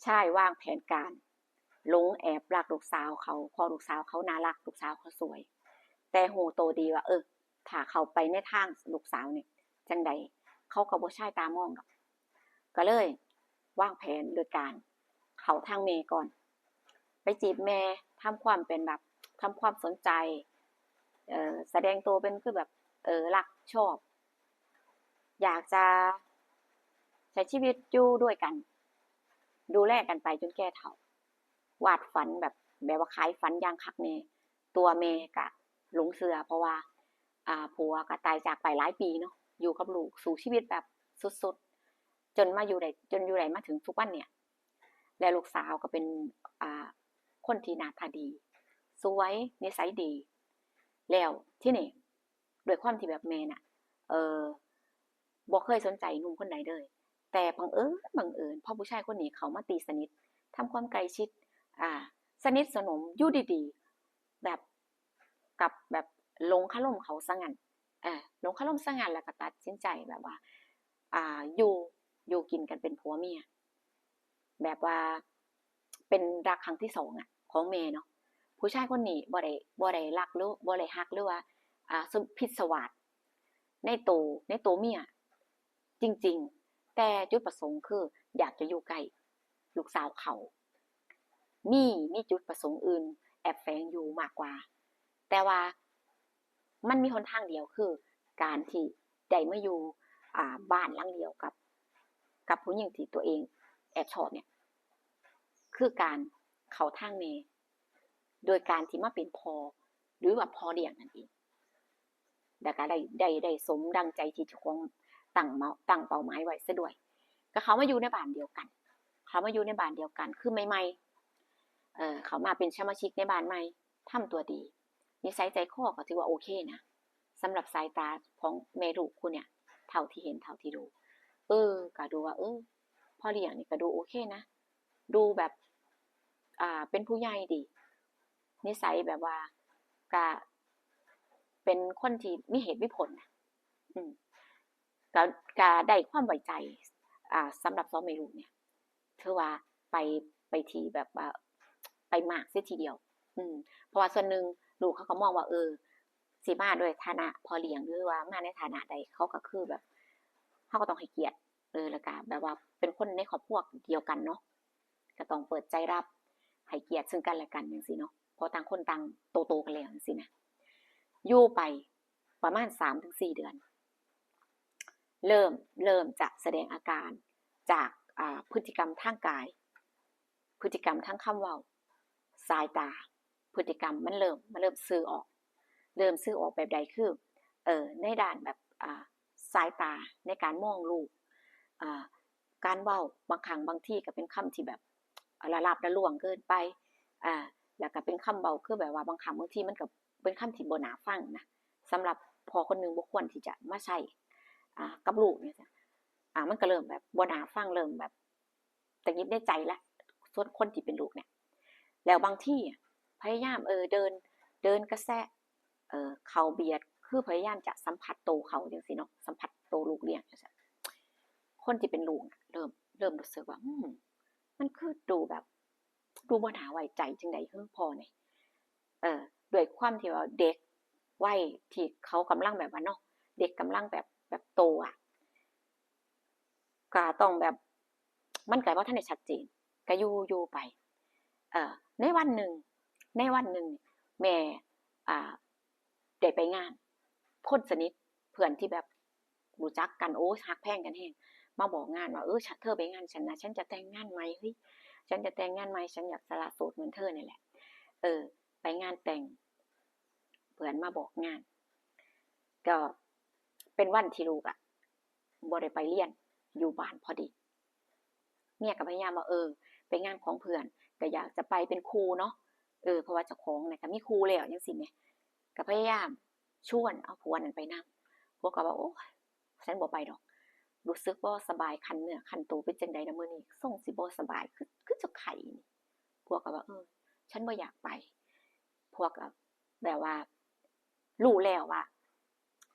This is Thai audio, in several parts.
ชายวางแผนการหลงแอบรักลูกสาวเขาพอลูกสาวเขาน่ารักลูกสาวเขาสวยแต่หูโตดีว่าถ้าเขาไปในทางลูกสาวเนี่ยจังใดเขาก็บ่ใช่ตามองดอกก็เลยวางแผนโดยการเขาทางเมก่อนไปจีบแม่ทำความเป็นแบบทำความสนใจแสดงตัวเป็นคือแบบรักชอบอยากจะใช้ชีวิตอยู่ด้วยกันดูแลกันไปจนแก่เฒ่าวาดฝันแบบว่าขายฝันอย่างคักแน่ตัวแม่ก็หลงเสือเพราะว่าผัวก็ตายจากไปหลายปีเนาะอยู่กับลูกสู่ชีวิตแบบสุดๆจนมาอยู่ได้จนอยู่ได้มาถึงทุกวันเนี่ยและลูกสาวก็เป็นอ่าคนที่หน้าตาดีสวยนิสัยดีแล้วที่นี่ด้วยความที่แบบแม่น่ะเออบ่เคยสนใจหนุ่มคนใดเลยแต่บังเอิญพ่อผู้ชายคนนี้เขามาตีสนิททำความใกล้ชิดอ่าสนิทสนมอยู่ดีๆแบบกับแบบหลงคาร่มเขาซะงั้นหลงคาร่มซะงั้นแล้วก็ตัดสินใจแบบว่าอยู่กินกันเป็นผัวเมียแบบว่าเป็นรักครั้งที่สองของเมย์เนาะผู้ชายคนนี้บ่ได้รักหรือบ่ได้ฮักหรือว่าพิศวาสในตัวเมียจริงๆแต่จุดประสงค์คืออยากจะอยู่ใกล้ลูกสาวเขามีจุดประสงค์อื่นแอบแฝงอยู่มากกว่าแต่ว่ามันมีหนทางเดียวคือการที่ได้มาอยู่บ้านหลังเดียวกับผู้หญิงที่ตัวเองแอบชอบเนี่ยคือการเข้าทางเมโดยการที่มาเป็นพอหรือว่าพอเลี้ยงนั่นเองแต่ก็ได้สมดังใจที่เจ้าของตั้งเป้าหมายไว้ซะด้วยก็เขามาอยู่ในบ้านเดียวกันเขามาอยู่ในบ้านเดียวกันคือใหม่ๆเขามาเป็นสมาชิกในบ้านใหม่ทำตัวดีนิสัยใจคอก็ถือว่าโอเคนะสำหรับสายตาของเมรุคุณเนี่ยเท่าที่เห็นเท่าที่ดูก็ดูว่าพ่อเลี้ยงนี่ก็ดูโอเคนะดูแบบเป็นผู้ใหญ่ดีนิสัยแบบว่าก็เป็นคนที่มีเหตุมีผลนะอืมก็ได้ความไว้ใจสำหรับซอเมรุเนี่ยถือว่าไปไปทีแบบว่าไปมากเสียทีเดียวเพราะว่าส่วนหนึ่งลูกเขาก็มองว่าสิมาด้วยฐานะพอเลี้ยงหรือว่ามาในฐานะใดเขาก็คือแบบเขาก็ต้องให้เกียรติแล้วก็แบบว่าเป็นคนในครอบครัวเดียวกันเนาะก็ต้องเปิดใจรับให้เกียรติซึ่งกันและกันอย่างสิเนาะพอต่างคนต่างโตกันแล้วอย่างสินะอยู่ไปประมาณ3-4 เดือนเริ่มจะแสดงอาการจากพฤติกรรมทางกายพฤติกรรมทางคำเว้าสายตาพฤติกรรมมันเริ่มสื่อออกแบบใดคือในด้านแบบสายตาในการมองลูกการเว้าบางครั้งบางที่ก็เป็นคำที่แบบละลาบละล่วงเกินไปแล้วก็เป็นคำเบาคือแบบว่าบางครั้งบางทีมันก็เป็นคำที่บ่น่าฟังนะสำหรับพอคนหนึ่งบ่ควรที่จะมาใช้กับลูกเนี่ยมันก็เริ่มแบบบ่น่าฟังเริ่มแบบแต่ยิดในใจละส่วนคนที่เป็นลูกเนี่ยแล้วบางที่พยายามเดินกระแสเขาเบียดคือพยายามจะสัมผัสโตเขาอย่างสิเนาะสัมผัสโตลูกเลี้ยงคนที่เป็นลูกเริ่มรู้สึกว่ามันคือดูแบบดูบ่น่าไว้ใจจังใดคือพอเนี่ยด้วยความที่ว่าเด็กวัยที่เขากำลังแบบว่าเนาะเด็กกำลังแบบโตก็ต้องแบบมันก็บ่ทันได้ชัดเจนก็อยู่ไปในวันหนึ่งแม่ได้ไปงานคนสนิทเพื่อนที่แบบรู้จักกันโอ้ฮักแพงกันแฮงมาบอกงานว่าเธอไปงานฉันนะฉันจะแต่งงานใหม่เฮ้ยฉันจะแต่งงานใหม่ฉันอยากสละโสดเหมือนเธอนี่แหละไปงานแต่งเพื่อนมาบอกงานก็เป็นวันที่ลูกบ่ได้ไปเรียนอยู่บ้านพอดีเมียก็พยายามว่าไปงานของเพื่อนก็อยากจะไปเป็นครูเนาะเพราะว่าเจ้าของเนี่ยก็มีครูแล้วจังซี่แหมก็พยายามชวนเอาผัวนั่นไปนำผัวก็ว่าโอ้ยฉันบ่ไปดอกรู้สึกบ่สบายคันเนื้อคันตัวเป็นจังใดนะมื้อนี้ส่งสิบ่สบายคือจะไข้นี่ผัวก็ว่าฉันบ่อยากไปผัวก็แบบว่ารู้แล้วว่า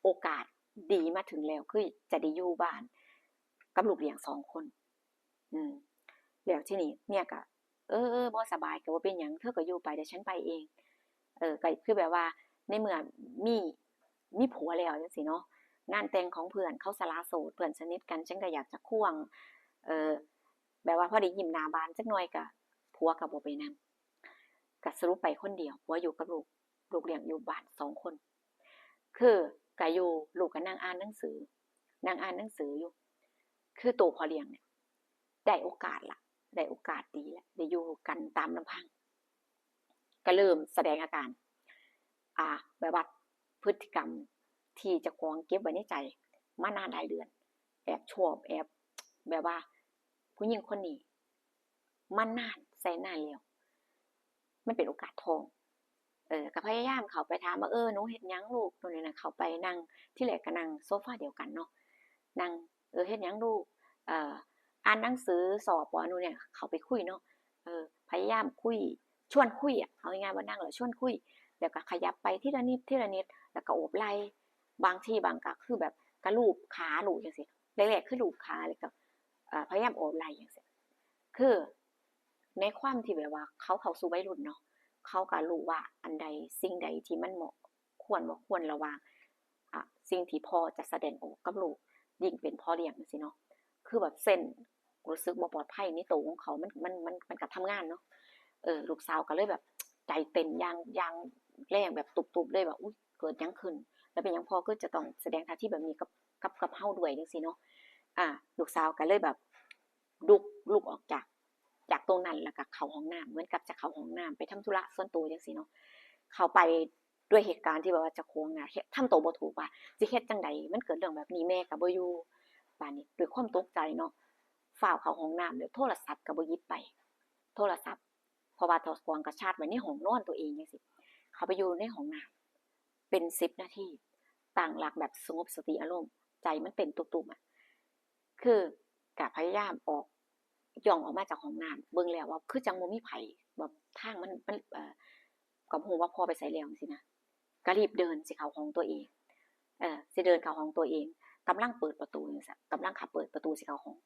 โอกาสดีมาถึงแล้วคือจะได้อยู่บ้านกับลูกเลี้ยง2 คนอืม แล้วทีนี้เมียก็บ่สบายก็บ่เป็นหยังเธอก็อยู่ไปเดี๋ยวฉันไปเองก็คือแบบว่าในเมื่อมีมีผัวแล้วจังซี่เนาะงานแต่งของเพื่อนเขาสละโสดเพื่อนสนิทกันฉันก็อยากจะควงเอ่อแบบว่าพอได้ยิ้มหน้าบานจักหน่อยก็ผัวก็บ่ไปนำก็สรุปไปคนเดียวผัวอยู่กับลูกเลี้ยงอยู่บ้าน2คนคือก็อยู่ลูกก็นั่งอ่านหนังสืออยู่คือตัวพ่อเลี้ยงเนี่ยได้โอกาสล่ะได้โอกาสดีแล้วได้อยู่กันตามลำพังก็เริ่มแสดงอาการแบบว่าพฤติกรรมที่เจะกองเก็บไว้ในใจมานานหลายเดือนแอบชอบแอบแบบว่าผู้หญิงคนนี้มันนานแสนนานแล้วมันเป็นโอกาสทองก็พยายามเข้าไปถามว่าหนูเฮ็ดหยังลูกนู่นนี่นั่นเข้าไปนั่งที่แรกก็นั่งโซฟาเดียวกันเนาะนั่งเฮ็ดหยังลูกอ่านหนังสือสอบบ่นู่นเนี่ยเข้าไปคุยเนาะพยายามคุยชวนคุยอะเอาง่ายๆว่านั่งแล้วชวนคุยแล้วก็ขยับไปทีละนิดทีละนิดแล้วก็โอบไหล่บางทีบางก็คือแบบก็ลูบขาลูบจังซี่แรกๆคือลูบขาแล้วก็พยายามโอบไหล่จังซี่คือในความที่แบบว่าเขาเข้าสู่วัยรุ่นเนาะ เขาก็รู้ว่าอันใดสิ่งใดที่มันเหมาะควรบ่ควรระหว่างสิ่งที่พ่อจะแสดงออกกับลูกยิ่งเป็นพ่อเลี้ยงจังซี่เนาะคือแบบเซนส์รู้สึกบ่ปลอดภัยในตัวของเขามันก็ทำงานเนาะลูกสาวก็เลยแบบใจเต้นอย่างแรงแบบตุบๆเลยว่าอุ๊ยเกิดหยังขึ้นแล้วเป็นหยังพ่อคือจะต้องแสดงท่าทีแบบนี้กับเฮาด้วยจังซี่เนาะลูกสาวก็เลยแบบลุกออกจากตรงนั้นแล้วก็เข้าห้องน้ำเหมือนกับจะเข้าห้องน้ำไปทำธุระส่วนตัวจังซี่เนาะเข้าไปด้วยเหตุการณ์ที่แบบว่าเจ้าของน่ะเฮ็ดทำตัวบ่ถูกว่าสิเฮ็ดจังใดมันเกิดเรื่องแบบนี้แม่ก็บ่อยู่บัดนี้ด้วยความตกใจเนาะฟ้าวเข้าห้องน้ำแล้วโทรศัพท์ก็บ่หยิบไปโทรศัพท์เพราะว่าเจ้าของก็ชาร์จไว้ในห้องนอนตัวเองจังซี่เข้าไปอยู่ในห้องน้ำเป็น10นาทีตั้งหลักแบบสงบสติอารมณ์ใจมันเต้นตุบๆอะคือก็พยายามย่องออกมาจากห้องน้ำเบิ่งแล้วว่าคือจังบ่มีไผแบบทางมันก็บ่ฮู้ว่าพ่อไปไสแล้วจังซี่นะก็รีบเดินสิเข้าห้องตัวเองสิเดินเข้าห้องตัวเองกำลังเปิดประตูจังซี้กำลังขับเปิดประตูสิเข้าห้อง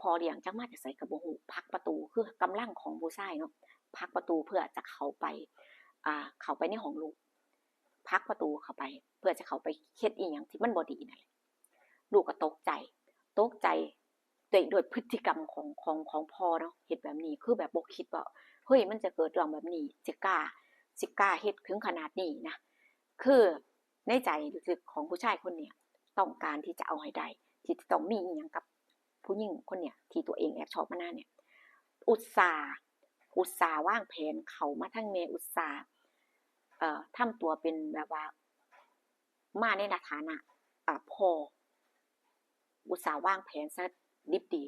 พ่อเลี้ยงจักมาจากไสก็บ่ฮู้ผลักประตูคือกำลังของผู้ชายเนาะผลักประตูเพื่อจะเข้าไปในห้องลูกผลักประตูเข้าไปเพื่อจะเข้าไปเฮ็ดอีหยังที่มันบ่ดีนั่นแหละลูกก็ตกใจด้วยพฤติกรรมของพ่อเนาะเฮ็ดแบบนี้คือแบบบ่คิดว่าเฮ้ยมันจะเกิดเรื่องแบบนี้สิกล้าเฮ็ดถึงขนาดนี้นะคือในใจลึกๆของผู้ชายคนเนี้ยต้องการที่จะเอาให้ได้ที่จะต้องมีอีหยังกับผู้หญิงคนเนี้ยที่ตัวเองแอบชอบมานานเนี่ยอุตส่าห์วางแผนเข้ามาทางแม่อุตส่าห์ทำตัวเป็นแบบว่ามาในฐานะพ่ออุตส่าห์วางแผนซะดิบดี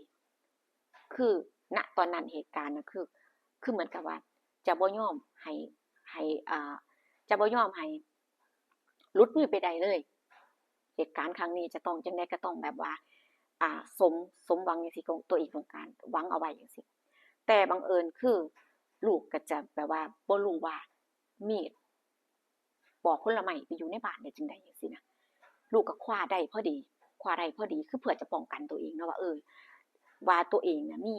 คือณตอนนั้นเหตุการณ์นะคือเหมือนกับว่าจะบ่ยอมให้จะบ่ยอมให้หลุดมือไปได้เลยเหตุการณ์ครั้งนี้จะต้องจังได๋ก็ต้องแบบว่าสมหวังอย่างที่ตัวเองต้องการหวังเอาไว้จังซี่แต่บังเอิญคือลูกก็จะแบบว่าบ่รู้ว่ามีดปอกผลไม้ไปอยู่ในบ้านได้จังได๋จังซี่นะลูกก็คว้าได้พอดีคือเพื่อจะป้องกันตัวเองเนาะว่าว่าตัวเองน่ะมี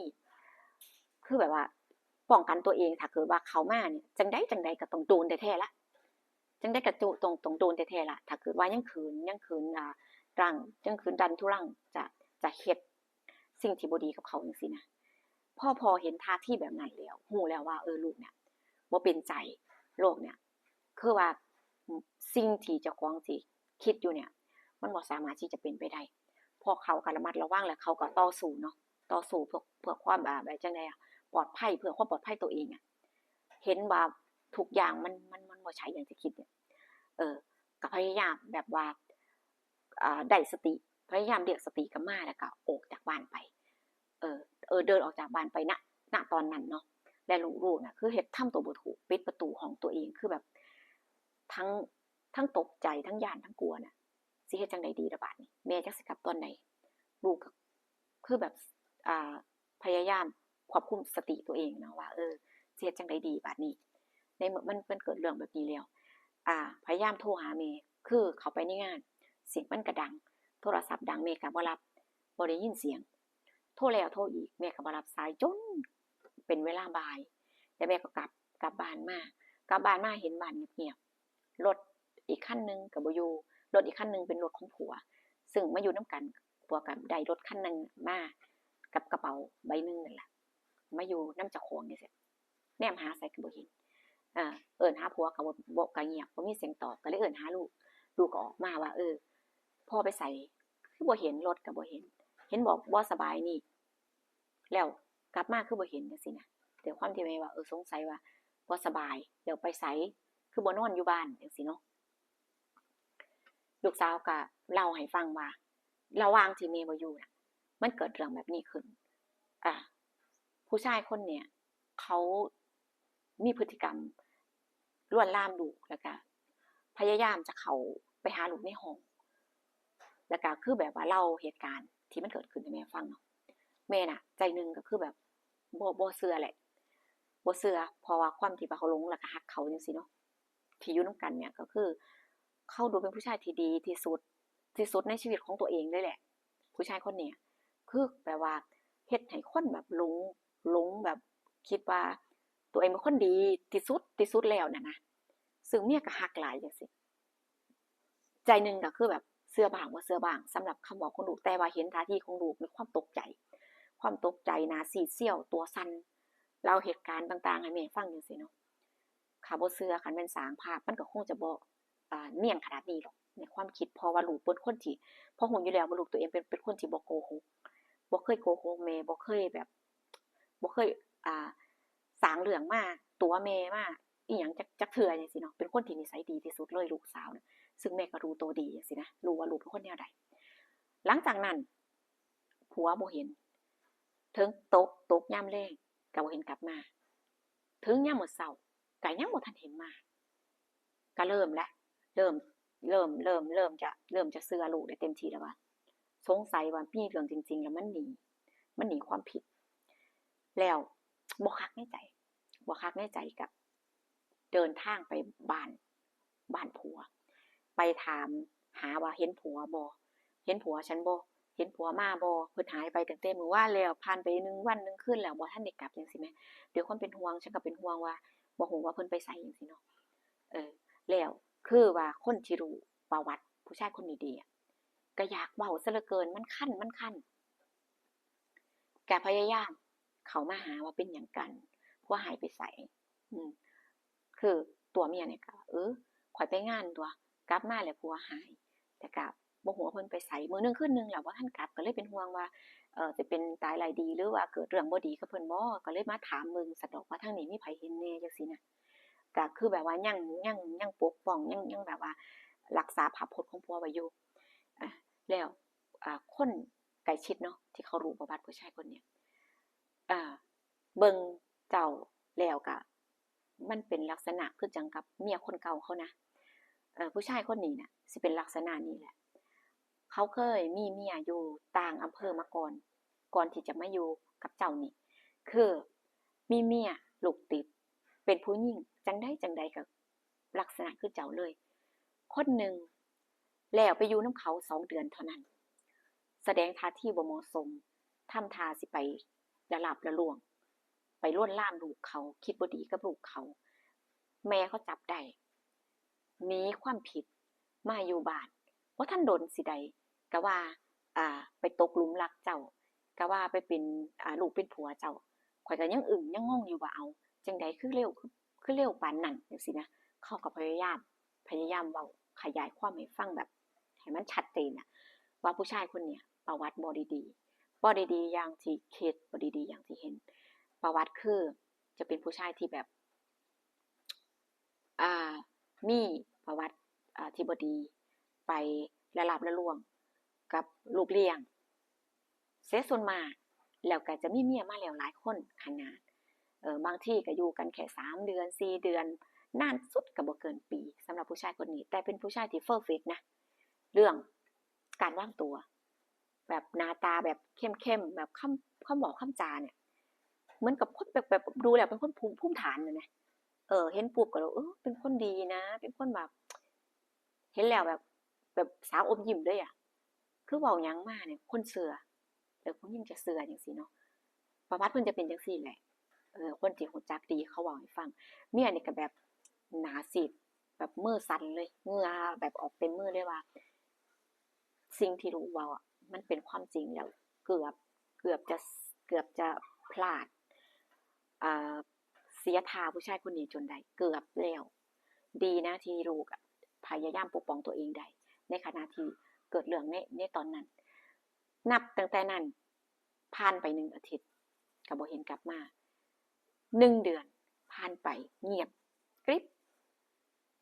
คือแบบว่าป้องกันตัวเองถ้าเกิดว่าเขามาเนี่ยจังไดก็ต้องโดนแท้ๆล่ะจังได๋ก็ต้องโดนแท้ๆล่ะถ้าเกิดว่ายังขืนรั้งยังขืนดันทุรังจะเฮ็ดสิ่งที่บ่ดีกับเขาจังซี่นะพอเห็นท่าทีแบบนั้นแล้วรู้แล้วว่าลูกเนี่ยบ่เป็นใจโลกเนี่ยคือว่าสิ่งที่เจ้าของสิคิดอยู่เนี่ยมันบ่สามารถที่จะเป็นไปได้พอเขาก็ระมัดระวังแล้วเขาก็ต่อสู้เนาะต่อสู้เพื่อความแบบจังได๋ปลอดภัยเพื่อความปลอดภัยตัวเองอะเห็นว่าทุกอย่างมันบ่ใช่อย่างที่คิดเนี่ยก็พยายามแบบว่าได้สติพยายามเรียกสติกลับมาแล้วก็ออกจากบ้านไปเดินออกจากบ้านไปณตอนนั้นเนาะและลูกๆน่ะคือเฮ็ดทำตัวบ่ถูกปิดประตูห้องตัวเองคือแบบทั้งตกใจทั้งย้านทั้งกลัวน่ะสิเฮ็ดจังไดดีล่ะบัดนี้แม่จักสิกลับตอนใดลูกก็คือแบบพยายามควบคุมสติตัวเองเนาะว่าสิเฮ็ดจังไดดีบัดนี้ในเมื่อมันเกิดเรื่องแบบนี้แล้วพยายามโทรหาแม่คือเข้าไปในงานเสียงมันก็ดังโทรศัพท์ดังแม่ก็บ่รับบ่ได้ยินเสียง โทรแล้วโทรอีกแม่ก็บ่รับสายจนเป็นเวลาบ่ายแล้วแม่ก็กลับบ้านมากลับบ้านมาเห็นบ้านเงียบๆรถอีกคันนึงก็บ่อยู่รถอีกคันนึงเป็นรถของผัวซึ่งมาอยู่นํกันผัวก็ได้รถคันนึงมากับกระเป๋าใบนึงนั่นล่ะมาอยู่นํเจ้าของจังซี่แนมหาใส่ก็บ่เห็นเอิ้นหาผัวก็บ่ก็เงียบบ่มีเสียงตอบก็เลยเอิ้นหาลูกก็ออกมาว่าพ่อไปไสคือบ่เห็นรถก็บ่เห็นบอกบ่สบายนี่แล้วกลับมาคือบ่เห็นจังซี่นะด้วยความที่แม่ว่าสงสัยว่าบ่สบายแล้วไปไสคือบ่นอนอยู่บ้านจังซี่เนาะลูกสาวก็เล่าให้ฟังว่าระหว่างที่แม่บ่อยู่น่ะมันเกิดเรื่องแบบนี้ขึ้นอ่าผู้ชายคนเนี้ยเขามีพฤติกรรมลวนลามลูกแล้วก็พยายามจะเข้าไปหาลูกในห้องแล้วก็คือแบบว่าเล่าเหตุการณ์ที่มันเกิดขึ้นให้แม่ฟังเนาะแม่น่ะใจหนึงก็คือแบบบ่เชื่อแหละบ่เชื่อเพราะว่าความที่ว่าเขาหลงแล้วก็รักเขาจังซี่เนาะที่อยู่นำกันเนี่ยก็คือเขาดูเป็นผู้ชายที่ดีที่สุดในชีวิตของตัวเองเลยแหละผู้ชายคนเนี้ยคือแบบว่าเฮ็ดให้คนแบบหลงแบบคิดว่าตัวเองเป็นคนดีที่สุดแล้วน่ะนะซึ่งเมียก็รักหลายจังซี่ใจหนึงก็คือแบบเชื่อบ้างบ่เชื่อบ้างสำหรับคำบอกของลูกแต่ว่าเห็นท่าทีของลูกมีความตกใจหน้าซีดเซี่ยวตัวสั่นเล่าเหตุการณ์ต่างๆให้แม่ฟังจังซี่เนาะถ้าบ่เชื่อคันแม่นสร้างภาพมันก็คงจะบ่เนียนขนาดนี้หรอกในความคิดเพราะว่าลูกเป็นคนที่เพราะรู้อยู่แล้วว่าลูกตัวเองเป็นคนที่บ่โกหกบ่เคยโกหกแม่บ่เคยแบบบ่เคยอ่าสร้างเรื่องมาตัวแม่มาอีหยังจักเทื่อจังซี่เนาะเป็นคนที่นิสัยดีที่สุดเลยลูกสาวน่ะซึ่งแม่ก็รู้ตัวดีจังซี่นะรู้ว่าลูกเป็นคนแนวใดหลังจากนั้นผัวบ่เห็นถึงตกยามแลงก็บ่เห็นกลับมาถึงยามมื้อเช้าก็ยังบ่ทันเห็นมาก็เริ่มแล้วเริ่มเริ่มจะเชื่อลูกได้เต็มที่แล้วว่าสงสัยว่ามีเรื่องจริงๆแล้วมันหนีความผิดแล้วบ่คักในใจกับเดินทางไปบ้านผัวไปถามหาว่าเห็นผัวบ่เห็นผัวฉันบ่เห็นผัวมาบ่เพิ่นหายไปตั้งแต่มื้อวานแล้วผ่านไป1วัน1คืนแล้วบ่ทันได้กลับจังซี่แหมด้วยความเป็นห่วงฉันก็เป็นห่วงว่าบ่ฮู้ว่าเพิ่นไปไสจังซี่เนาะแล้วคือว่าคนที่รู้ประวัติผู้ชายคนนี้ดีอะก็อยากเว้าซะเหลือเกินมันคันก็พยายามเข้ามาหาว่าเป็นหยังกันผัวหายไปไสอืมคือตัวเมียเนี่ยก็ข้อยไปงานตั่วกลับมาแล้วผัวหายแต่ก็บ่ฮู้ว่าเพิ่นไปไสมื้อหนึ่งคืนหนึ่งแล้วบ่ทันกลับก็เลยเป็นห่วงว่าสิเป็นตายร้ายดีหรือว่าเกิดเรื่องบ่ดีกับเพิ่นบ่ก็เลยมาถามเบิ่งซั้นดอกว่าทางนี้มีไผเห็นแหน่จังซี้น่ะก็คือแบบว่ายังปกป้องยังแบบว่ารักษาภาพพจน์ของผัวไว้อยู่อาแล้วคนใกล้ชิดเนาะที่เขารู้ประวัติผู้ชายคนเนี้ยเบิ่งเจ้าแล้วก็มันเป็นลักษณะคือจังกับเมียคนเก่าเขานะผู้ชายคนนี้น่ะสิเป็นลักษณะนี้แหละเขาเคยมีเมียอยู่ต่างอำเภอมาก่อนที่จะมาอยู่กับเจ้านี่คือมีเมียลูกติดเป็นผู้หญิงจังใดก็ลักษณะคือเจ้าเลยคนหนึ่งแล้วไปอยู่นำเขา2 เดือนเท่านั้นแสดงท่าทีบ่เหมาะสมทำท่าสิไปละลาบละล่วงไปลวนลามลูกเขาคิดบ่ดีกับลูกเขาแม่เขาจับได้หนีความผิดมาอยู่บ้านบ่ทันโดนสิใดก็ว่าไปตกหลุมรักเจ้าก็ว่าไปเป็นลูกเป็นผัวเจ้าข้อยก็ยังอึ้งยังงงอยู่ว่าเอ้าจังใดคือเร็วปานนั้นจังซี่นะเขาก็พยายามเว้าขยายความให้ฟังแบบให้มันชัดเจนน่ะว่าผู้ชายคนเนี้ยประวัติบ่ดีอย่างที่คิดบ่ดีอย่างที่เห็นประวัติคือจะเป็นผู้ชายที่แบบอ่ามีประวัติที่บ่ดีไปละลาบละล่วงกับลูกเลี้ยงเสียส่วนมากแล้วก็จะมีเมียมาแล้วหลายคนขนาดบางทีก็อยู่กันแค่3 เดือน4 เดือนนานสุดก็บ่เกินปีสำหรับผู้ชายคนนี้แต่เป็นผู้ชายที่เพอร์เฟกต์นะเรื่องการวางตัวแบบหน้าตาแบบเข้มๆแบบคำบอกคำจาเนี่ยเหมือนกับคนแบบดูแล้วเป็นคนภูมิฐานเลยนะเห็นปุ๊บก็แล้วเป็นคนดีนะเป็นคนแบบเห็นแล้วแบบสาวอมยิ้มเลยอ่ะคือเว้าหยังมาเนี่ยคนเชื่อ ผู้หญิงจะเชื่อจังซี่เนาะประวัติเพิ่นจะเป็นจังซี่แหละคนที่รู้จักดีเขาเว้าให้ฟังเมียนี่ก็แบบหน้าซีดแบบมือสั่นเลยเหงื่อแบบออกเต็มมือเลยว่าสิ่งที่ลูกเว้าอะมันเป็นความจริงแล้วเกือบเกือบจะเกือบจะพลาดอ่าเสียท่าผู้ชายคนนี้จนได้เกือบแล้วดีนะที่ลูกอะพยายามปกป้องตัวเองได้ในขณะที่เกิดเรื่องในตอนนั้นนับตั้งแต่นั้นผ่านไป1อาทิตย์ก็บ่เห็นกลับมา1เดือนผ่านไปเงียบกริบ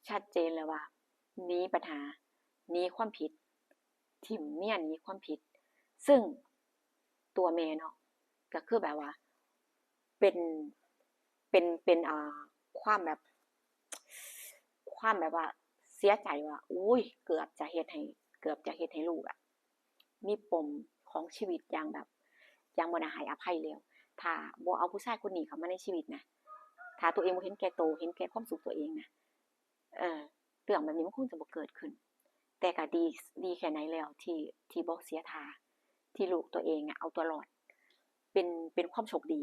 ชัดเจนเลยว่าหนีปัญหาหนีความผิดถิ่มเมียหนีความผิดซึ่งตัวแม่เนาะก็คือแบบว่าเป็นเป็นความแบบความแบบว่าเสียใจว่าอุ้ยเกือบจะเฮ็ดให้ลูกอะมีปมของชีวิตอย่างแบบอย่างบ่น่าให้อภัยแล้วถ้าบ่เอาผู้ชายคนนี้เข้ามาในชีวิตนะถ้าตัวเองบ่เห็นแก่โตวเห็นแก่ความสุขตัวเองนะเออเรื่องแบบนี้มันคงจะบ่เกิดขึ้นแต่ก็ดีแค่ไหนแล้วที่บ่เสียท่าที่ลูกตัวเองอะเอาตัวรอดเป็นความโชคดี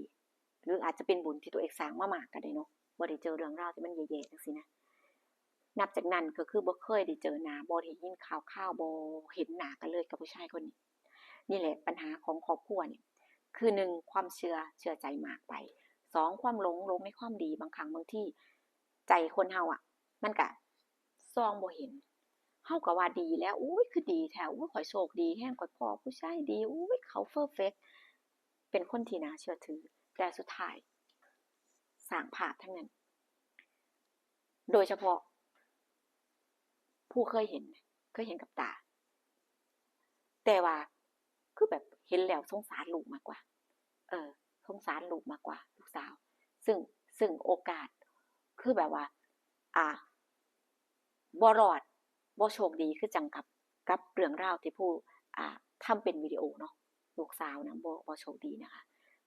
หรืออาจจะเป็นบุญที่ตัวเองสร้างมามากก็ได้เนาะบ่ได้เจอเรื่องราวที่มันแย่ๆจังซี่นะนับจากนั้นก็คือบ่เคยได้เจอหน้าบ่ได้ยินข่าวๆบ่เห็นหน้ากันเลยกับผู้ชายคนนี้นี่แหละปัญหาของครอบครัวเนี่ยคือ1ความเชื่อใจมากไป2ความหลงในความดีบางครั้งบางทีใจคนเฮาอะมันก็ส่องบ่เห็น เฮาก็ว่าดีแล้วอุ๊ยคือดีแท้อุ๊ยข้อยโชคดีแฮงข้อยพ้อผู้ชายดีอุ๊ยเขาเพอร์เฟกต์เป็นคนที่น่าเชื่อถือแต่สุดท้ายสร้างภาพทั้งนั้นโดยเฉพาะผู้เคยเห็นกับตาแต่ว่าคือแบบเห็นแล้วสงสารลูกมากกว่าสงสารลูกมากกว่าลูกสาวซึ่งโอกาสคือแบบว่าอ่าบ่รอดบ่โชคดีคือจังกับเรื่องราวที่ผู้อ่าทำเป็นวิดีโอเนาะลูกสาวนะบ่โชคดีนะคะ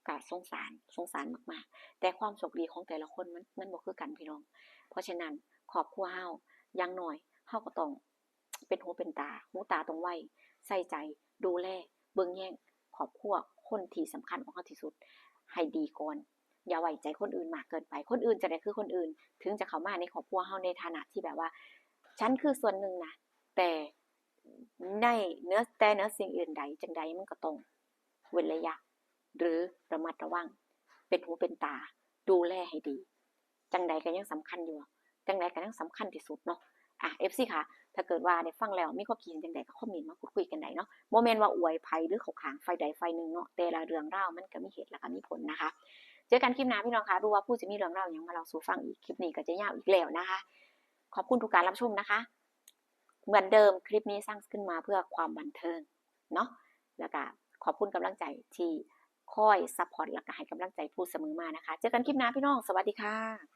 ก็สงสารมากๆแต่ความโชคดีของแต่ละคนมันบ่คือกันพี่น้องเพราะฉะนั้นครอบครัวเฮาอย่างน้อยเฮาก็ต้องเป็นหูเป็นตาหูตาต้องไวใส่ใจดูแลเบิ่งแย่งครอบครัวคนที่สำคัญของเฮาที่สุดให้ดีก่อนอย่าไว้ใจคนอื่นมากเกินไปคนอื่นจะได้คือคนอื่นถึงจะเข้ามาในครอบครัวเฮาในฐานะที่แบบว่าฉันคือส่วนหนึ่งนะแต่ในเหนือสิ่งอื่นใดจังใดมันก็ต้องเว้นระยะหรือระมัดระวังเป็นหูเป็นตาดูแลให้ดีจังใดก็ยังสำคัญอยู่จังใดก็ยังสำคัญที่สุดเนาะFC ค่ะถ้าเกิดว่าได้ฟังแล้วมีความคิดเห็นจังใดก็คอมเมนต์มาพูดคุยกันได้เนาะบ่แม่นว่าอวยไผหรือเข้าข้างฝ่ายใดฝ่ายหนึ่งเนาะแต่ละเรื่องราวมันก็มีเหตุและก็มีผลนะคะเจอกันคลิปหน้าพี่น้องคะดูว่าผู้จะมีเรื่องราวหยังมาเล่าสู่ฟังอีกคลิปนี้ก็จะยาวอีกแล้วนะคะขอบคุณทุกการรับชมนะคะเหมือนเดิมคลิปนี้สร้างขึ้นมาเพื่อความบันเทิงเนาะแล้วก็ขอบคุณกำลังใจที่คอยซัพพอร์ตและก็ให้กำลังใจผู้เสมอมานะคะเจอกันคลิปหน้าพี่น้องสวัสดีค่ะ